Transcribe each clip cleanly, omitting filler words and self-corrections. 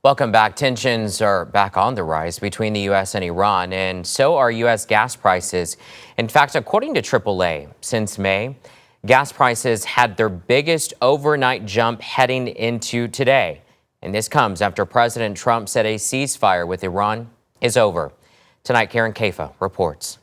Welcome back. Tensions are back on the rise between the U.S. and Iran, and so are U.S. gas prices. In fact, according to AAA, since May, gas prices had their biggest overnight jump heading into today. And this comes after President Trump said a ceasefire with Iran is over. Tonight, Karen Kafa reports.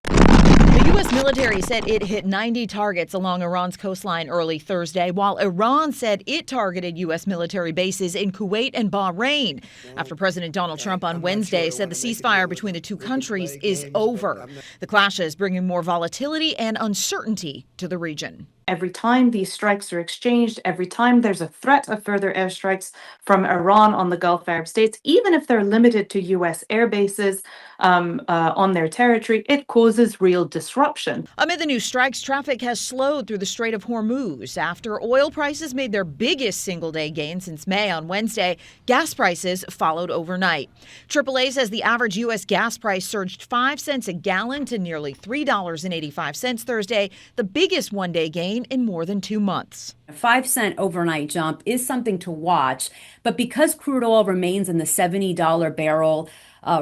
The U.S. military said it hit 90 targets along Iran's coastline early Thursday, while Iran said it targeted U.S. military bases in Kuwait and Bahrain, after President Donald Trump on Wednesday said the ceasefire between the two countries is over. The clashes bringing more volatility and uncertainty to the region. Every time these strikes are exchanged, every time there's a threat of further airstrikes from Iran on the Gulf Arab states, even if they're limited to U.S. air bases on their territory, it causes real disruption. Amid the new strikes, traffic has slowed through the Strait of Hormuz. After oil prices made their biggest single-day gain since May on Wednesday, gas prices followed overnight. AAA says the average U.S. gas price surged 5 cents a gallon to nearly $3.85 Thursday, the biggest one-day gain in more than 2 months. A 5-cent overnight jump is something to watch, but because crude oil remains in the $70 barrel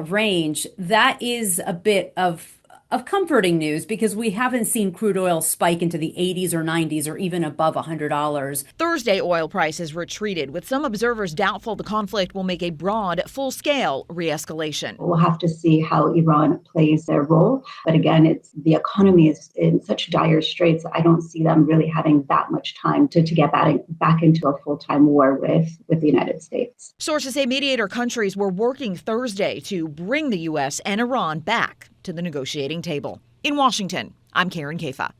range, that is a bit of comforting news because we haven't seen crude oil spike into the 80s or 90s or even above $100. Thursday oil prices retreated, with some observers doubtful the conflict will make a broad, full-scale re-escalation. We'll have to see how Iran plays their role. But again, the economy is in such dire straits. I don't see them really having that much time to get back into a full-time war with the United States. Sources say mediator countries were working Thursday to bring the U.S. and Iran back to the negotiating table. In Washington, I'm Karen Kafa.